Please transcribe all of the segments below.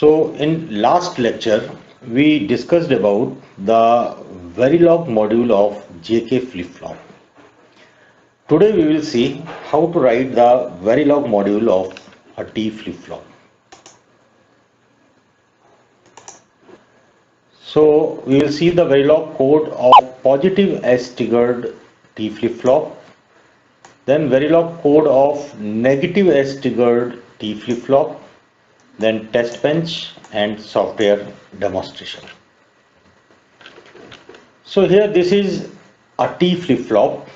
So in last lecture, we discussed about the Verilog module of JK flip-flop. Today we will see how to write the Verilog module of a T flip-flop. So we will see the Verilog code of positive S triggered T flip-flop, then Verilog code of negative S triggered T flip-flop, then test bench and software demonstration. So here this is a T flip-flop.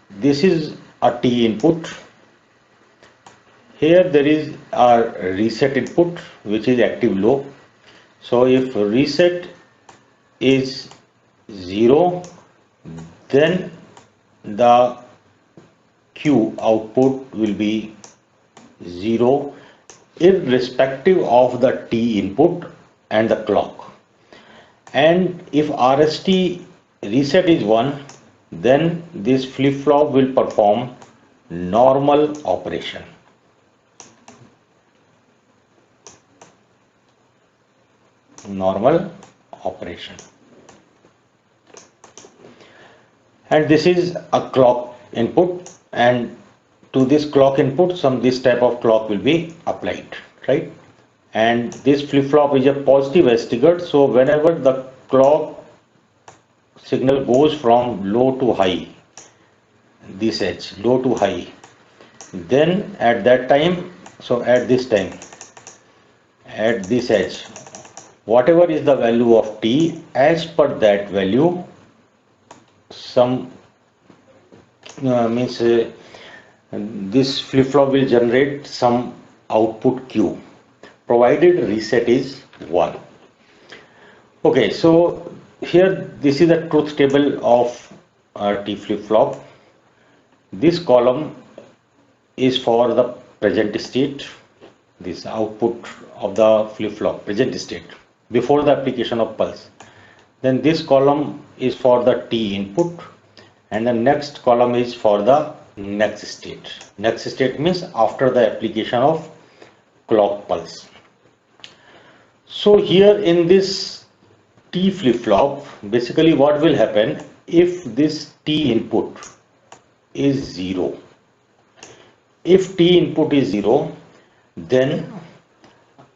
This is a T input. Here there is a reset input which is active low. So if reset is 0, then the Q output will be 0 irrespective of the T input and the clock. And if RST reset is 1, then this flip-flop will perform normal operation. Normal operation. And this is a clock input, and to this clock input this type of clock will be applied, right? And this flip-flop is a positive S triggered, so whenever the clock signal goes from low to high, this edge, low to high, then at that time, so at this time, at this edge, whatever is the value of T, as per that value, some this flip-flop will generate some output Q, provided reset is 1. Okay, so here this is the truth table of T flip-flop. This column is for the present state, this output of the flip-flop, present state, before the application of pulse. Then this column is for the T input, and the next column is for the next state. Next state means after the application of clock pulse. So here in this T flip-flop, basically what will happen if this T input is 0. If T input is 0, then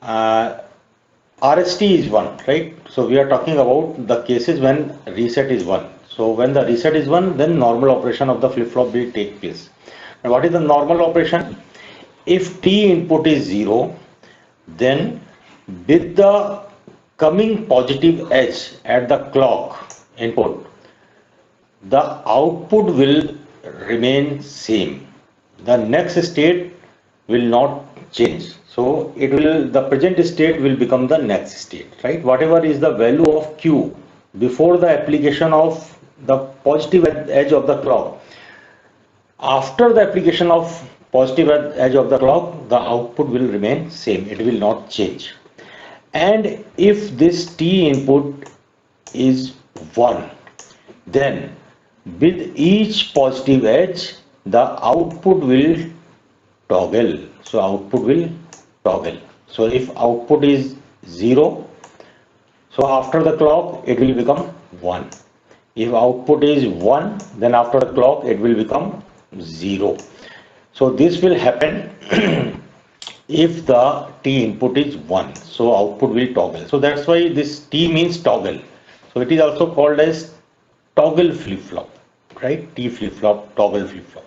RST is 1, right? So we are talking about the cases when reset is 1. So when the reset is 1, then normal operation of the flip-flop will take place. And what is the normal operation? If T input is 0, then with the coming positive edge at the clock input, the output will remain same. The next state will not change. So it will, the present state will become the next state, right? Whatever is the value of Q before the application of the positive edge of the clock, after the application of positive edge of the clock, the output will remain same. It will not change. And if this T input is 1, then with each positive edge, the output will toggle. So output will toggle. So if output is 0, so after the clock it will become 1. If output is 1, then after the clock it will become 0. So this will happen if the T input is 1. So output will toggle. So that's why this T means toggle. So it is also called as toggle flip-flop, right? T flip-flop, toggle flip-flop.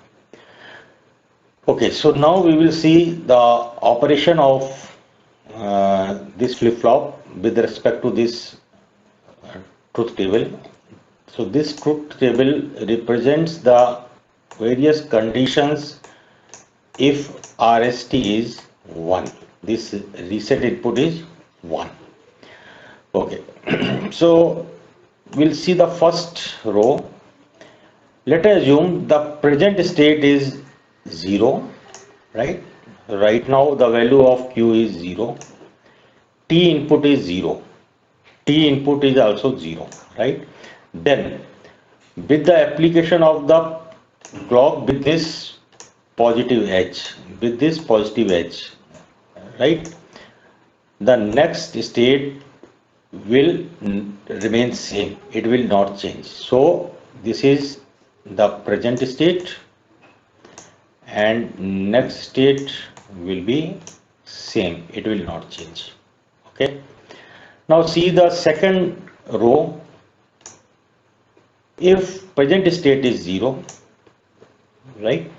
Okay, so now we will see the operation of this flip-flop with respect to this truth table. So this truth table represents the various conditions if RST is 1. This reset input is 1. Okay, so we'll see the first row. Let us assume the present state is 0, right? Right now the value of Q is 0. T input is 0. T input is also 0, right? Then with the application of the clock with this positive edge, right? the next state will remain same, it will not change. So this is the present state and next state will be same, it will not change. Okay, now see the second row. If present state is 0, right,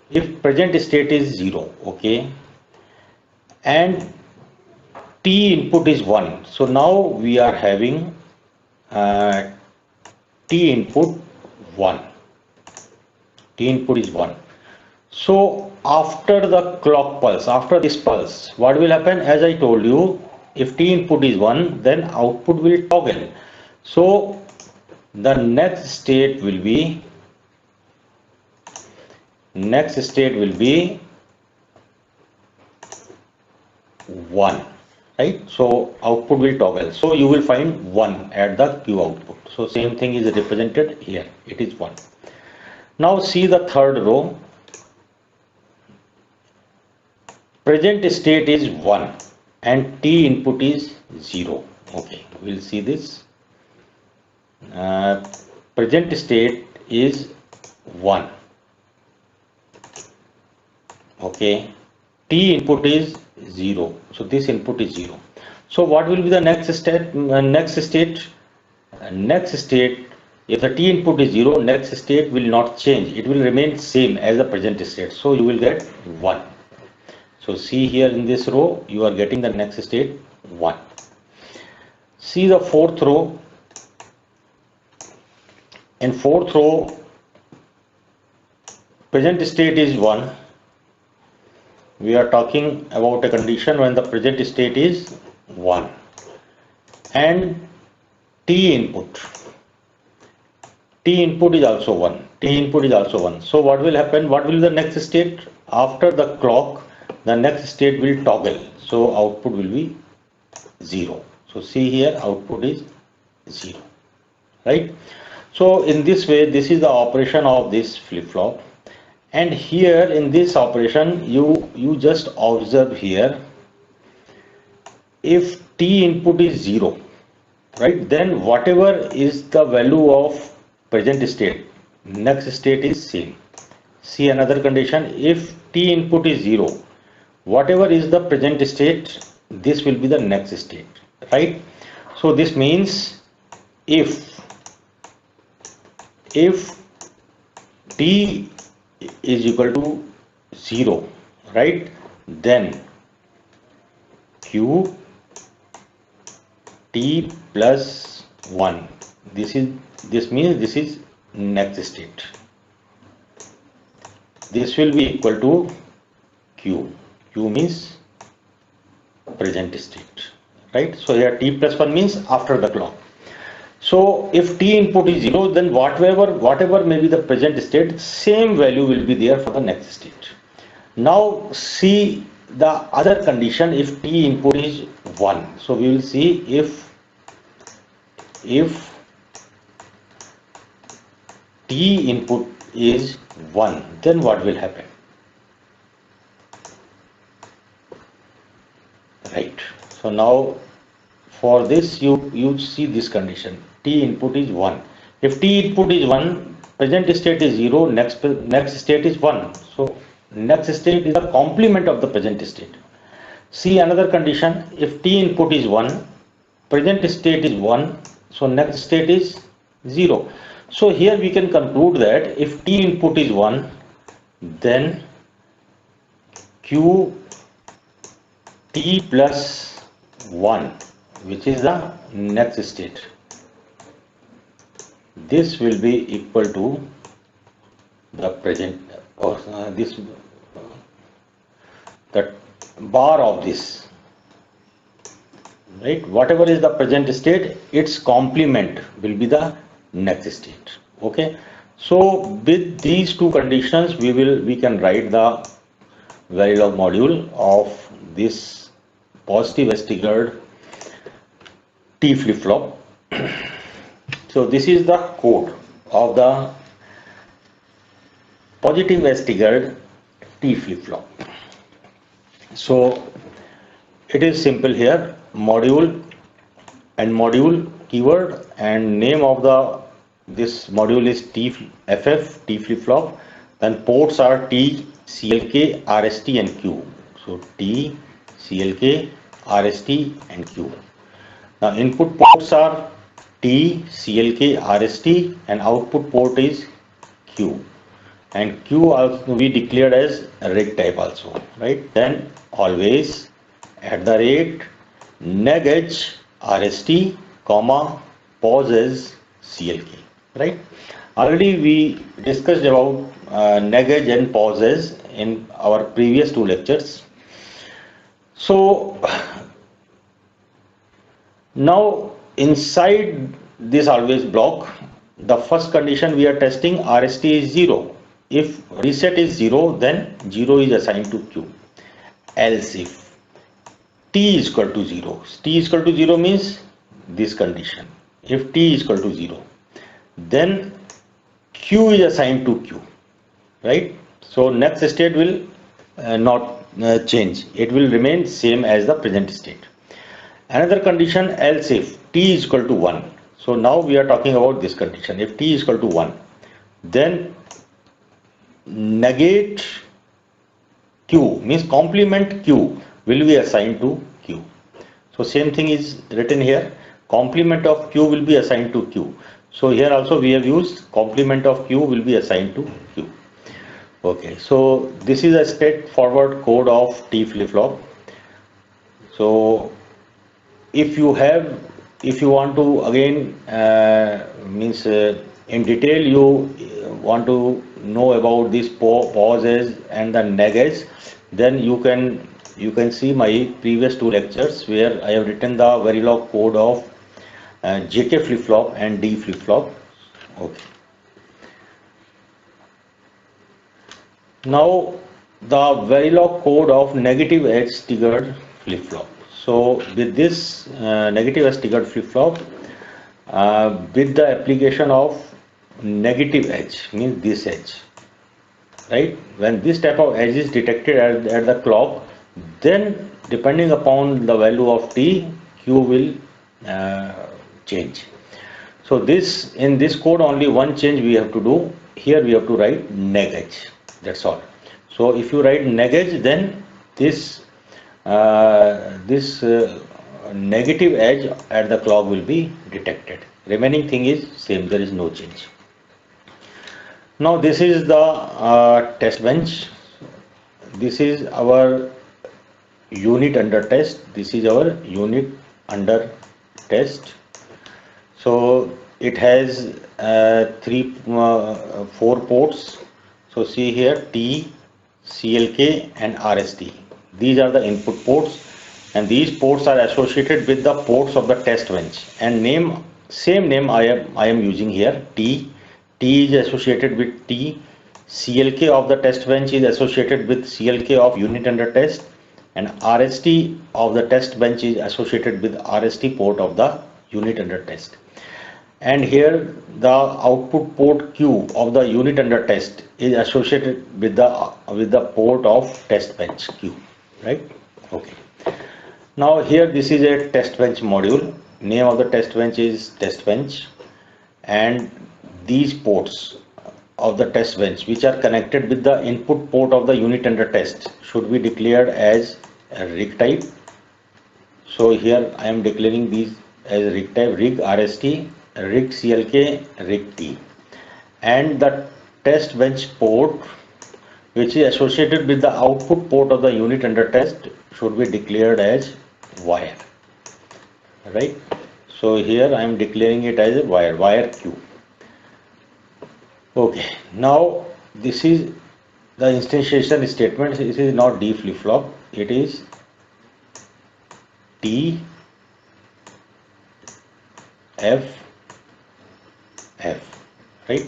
if present state is 0, okay, and t input is 1, so now we are having t input 1, t input is 1. So after the clock pulse, after this pulse, what will happen? As I told you, if t input is 1, then output will toggle. So the next state will be 1, right? So output will toggle, so you will find 1 at the Q output. So same thing is represented here, it is 1. Now see the third row. Present state is 1 and t input is 0. Okay, we'll see this. Present state is 1. Okay, t input is 0, so this input is 0. So what will be the next state? Next state, if the t input is 0, next state will not change, it will remain same as the present state, so you will get 1. So see here in this row, you are getting the next state 1. See the fourth row. In fourth row, present state is 1. We are talking about a condition when the present state is 1 and t input is also 1. T input is also 1. So what will happen? What will be the next state? After the clock, the next state will toggle, so output will be 0. So see here, output is 0, right? So in this way, this is the operation of this flip-flop. And here in this operation, you just observe here, if t input is 0, right, then whatever is the value of present state, next state is same. See another condition, if t input is 0, whatever is the present state, this will be the next state, right? So this means if t is equal to 0, right, then q t plus 1, this means this is next state, this will be equal to q means present state, right? So here t plus 1 means after the clock. So if t input is 0, then whatever may be the present state, same value will be there for the next state. Now see the other condition, if t input is 1. So we will see if t input is 1, then what will happen? Right. So now for this you see this condition, t input is 1. If t input is 1, present state is 0, next state is 1. So next state is the complement of the present state. See another condition, if t input is 1, present state is 1, so next state is 0. So here we can conclude that if t input is 1, then q t plus 1, which is the next state, this will be equal to the present, or the bar of this, right? Whatever is the present state, its complement will be the next state. Okay, so with these two conditions, we can write the Verilog module of this positive S-triggered T flip-flop. So this is the code of the positive S-triggered T T flip-flop. So it is simple here, module and module keyword, and name of the this module is TFF, T flip-flop. Then ports are T, CLK, RST and Q. So T, CLK, RST and Q. Now input ports are T, CLK, RST and output port is Q. And Q also we declared as rig type also, right? Then always @negedge RST, comma, pauses CLK, right? Already we discussed about negedge and pauses in our previous two lectures. So now inside this always block, the first condition we are testing RST is 0. If reset is 0, then 0 is assigned to Q. Else if T is equal to 0, T is equal to 0 means this condition. If T is equal to 0, then Q is assigned to Q, right? So next state will not change. It will remain same as the present state. Another condition, else if T is equal to 1. So now we are talking about this condition. If T is equal to 1, then negate Q means complement Q will be assigned to Q. So same thing is written here. Complement of Q will be assigned to Q. So here also we have used complement of Q will be assigned to Q. Okay, so this is a straightforward code of T flip-flop. So if you want to again in detail you want to know about these pauses and the negedge, then you can see my previous two lectures where I have written the Verilog code of JK flip-flop and D flip-flop. Okay. Now the Verilog code of negative edge triggered flip-flop. So with this negative edge triggered flip-flop, with the application of negative edge means this edge, right? When this type of edge is detected at the clock, then depending upon the value of T, Q will change. So this in this code only one change we have to do. Here we have to write negedge. That's all. So if you write negedge, then this negative edge at the clock will be detected. Remaining thing is same. There is no change. Now this is the test bench. This is our unit under test. This is our unit under test. So it has 4 ports. So see here T, CLK and RST. These are the input ports, and these ports are associated with the ports of the test bench. And same name I am using here. T is associated with T. CLK of the test bench is associated with CLK of unit under test, and RST of the test bench is associated with RST port of the unit under test. And here the output port Q of the unit under test is associated with the port of test bench Q, right? Okay. Now here this is a test bench module. Name of the test bench is test bench, and these ports of the test bench which are connected with the input port of the unit under test should be declared as a rig type. So here I am declaring these as rig type, rig RST, rig CLK, rig T, and the test bench port which is associated with the output port of the unit under test should be declared as wire, right? So here I am declaring it as a wire Q. Okay, now this is the instantiation statement. This is not D flip-flop, it is T F, right?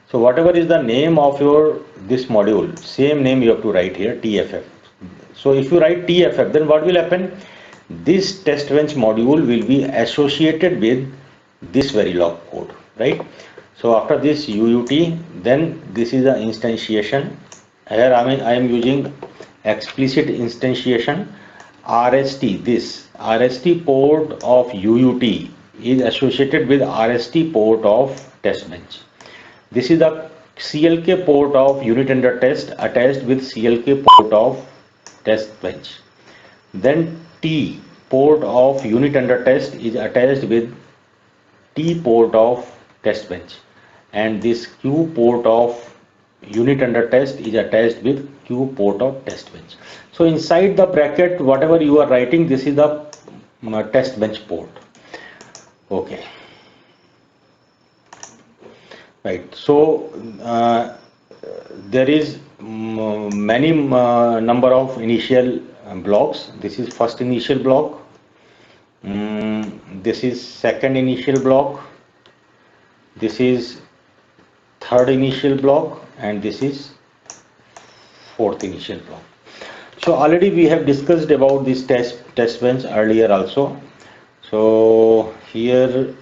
So whatever is the name of your this module, same name you have to write here, TFF. So if you write TFF, then what will happen? This test bench module will be associated with this Verilog code, right? So after this UUT, then this is the instantiation here I am using explicit instantiation. RST, this RST port of UUT is associated with RST port of test bench. This is the CLK port of unit under test attached with CLK port of test bench. Then T port of unit under test is attached with T port of test bench, and this Q port of unit under test is attached with Q port of test bench. So inside the bracket, whatever you are writing, this is the test bench port. Okay, right. So there is many number of initial blocks. This is first initial block. This is second initial block. This is third initial block, and this is fourth initial block. So already we have discussed about this test bench earlier also. So here,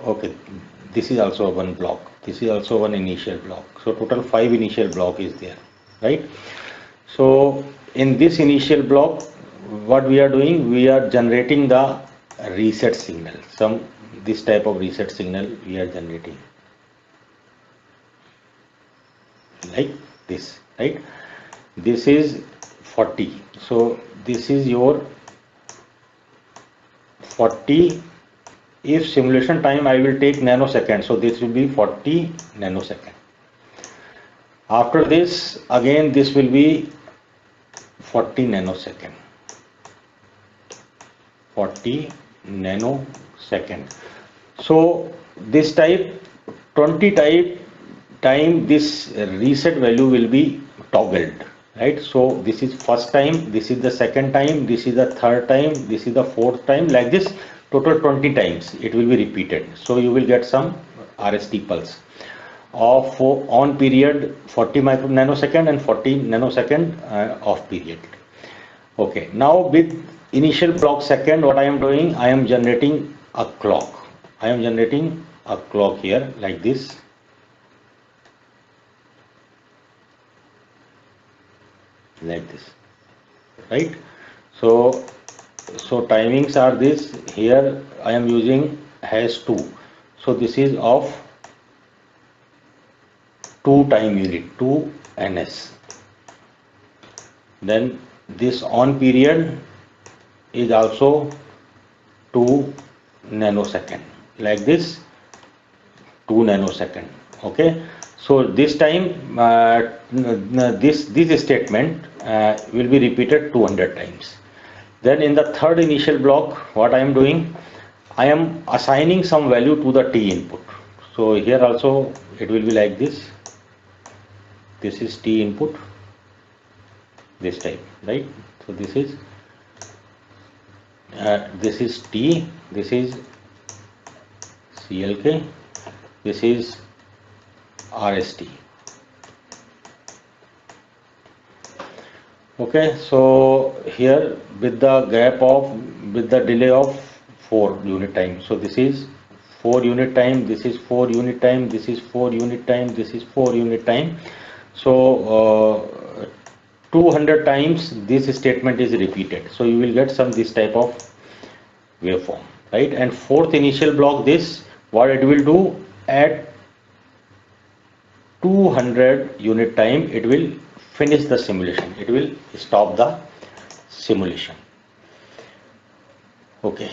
okay, this is also one block. This is also one initial block. So total 5 initial block is there, right? So in this initial block, what we are doing, we are generating the reset signal. This type of reset signal we are generating, like this, right? This is 40. So this is your 40. If simulation time I will take nanosecond, so this will be 40 nanosecond. After this, again this will be 40 nanosecond. 40 nanosecond. So this type 20 type time this reset value will be toggled, right? So this is first time, this is the second time, this is the third time, this is the fourth time, like this total 20 times it will be repeated. So you will get some RST pulse of on period 40 nanosecond and 40 nanosecond off period. Okay, now with initial block second, what I am doing, I am generating a clock. I am generating a clock here like this. Like this, right? So timings are this. Here I am using #2. So this is of 2 time unit, 2 ns. Then this on period is also 2 nanosecond, like this, 2 nanosecond. Okay, so this time this statement will be repeated 200 times. Then in the third initial block, what I am doing, I am assigning some value to the T input. So here also it will be like this. This is T input, this type, right? So this is T, this is CLK, this is RST. Okay, so here with the delay of 4 unit time. So this is 4 unit time, this is 4 unit time, this is 4 unit time, this is 4 unit time. So 200 times this statement is repeated. So you will get this type of waveform, right? And fourth initial block, this what it will do, at 200 unit time it will finish the simulation, it will stop the simulation. Okay,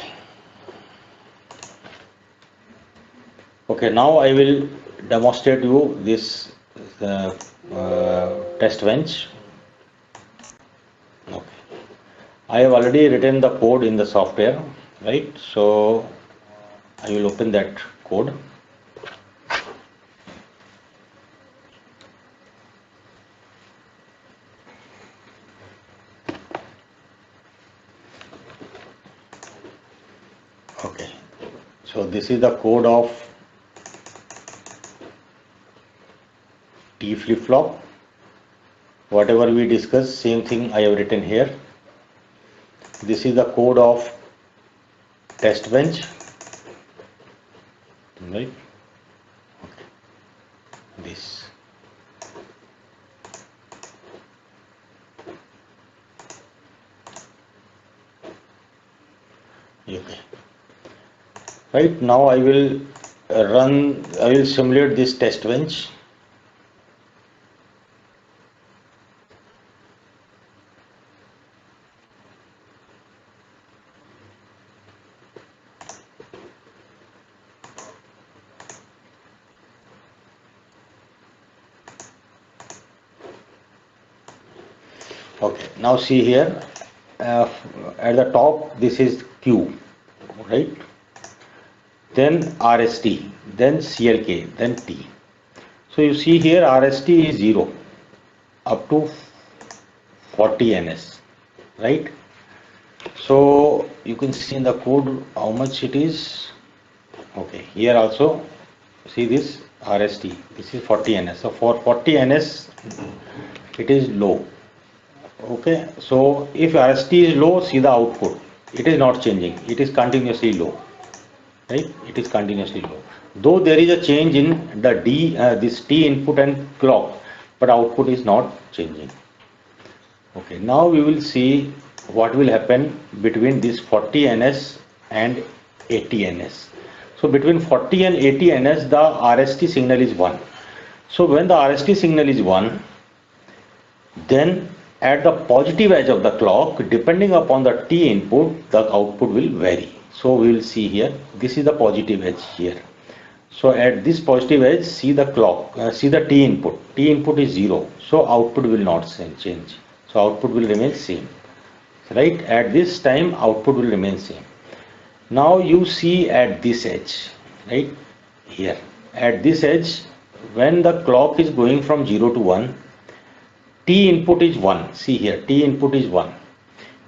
now I will demonstrate you this test bench. Okay, I have already written the code in the software, right? So I will open that code. Okay, so this is the code of T flip-flop. Whatever we discussed, same thing I have written here. This is the code of test bench, right? Okay. This. Okay. Right now I will I will simulate this test bench. Okay, now see here, uh, at the top this is Q, right? Then RST, then CLK, then T. So you see here RST is 0 up to 40 ns, right? So you can see in the code how much it is. Okay, here also see this RST, this is 40 ns. So for 40 ns it is low. Okay, so if RST is low, see the output. It is not changing. It is continuously low, right? It is continuously low. Though there is a change in the this T input and clock, but output is not changing. Okay, now we will see what will happen between this 40 ns and 80 ns. So between 40 and 80 ns, the RST signal is 1. So when the RST signal is 1, then at the positive edge of the clock, depending upon the T input, the output will vary. So we will see here, this is the positive edge here. So at this positive edge, see the clock, see the T input. T input is 0, so output will not change. So output will remain same, right? At this time, output will remain same. Now you see at this edge, right here, at this edge, when the clock is going from 0 to 1, T input is 1. See here, T input is 1.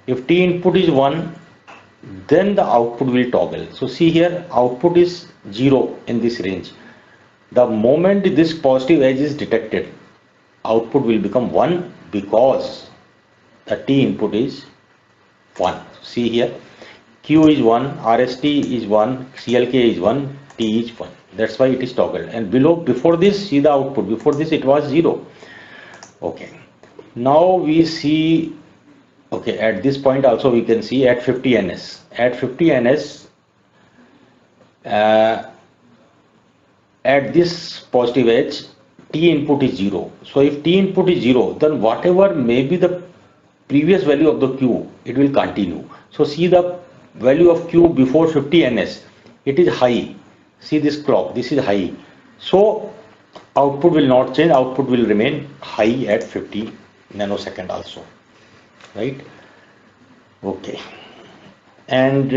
If T input is 1, then the output will toggle. So see here, output is 0 in this range. The moment this positive edge is detected, output will become 1 because the T input is 1. See here, Q is 1, RST is 1, CLK is 1, T is 1. That's why it is toggled. And below, before this, see the output. Before this, it was 0. Okay. Now we see, okay, at this point also we can see at 50 ns. At 50 ns, at this positive edge, T input is 0. So if T input is 0, then whatever may be the previous value of the Q, it will continue. So see the value of Q before 50 ns, it is high. See this clock, this is high. So output will not change, output will remain high at 50 nanosecond also, right? Okay, and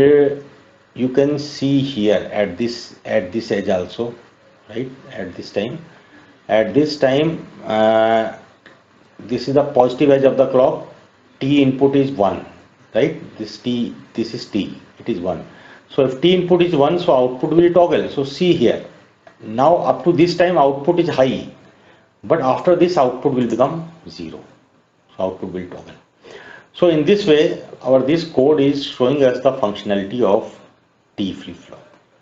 you can see here at this edge also, right? At this time, this is the positive edge of the clock. T input is 1, right? This is T, it is 1. So if T input is 1, so output will toggle. So see here, now up to this time output is high, but after this output will become 0. So output will toggle. So in this way, this code is showing us the functionality of T flip-flop.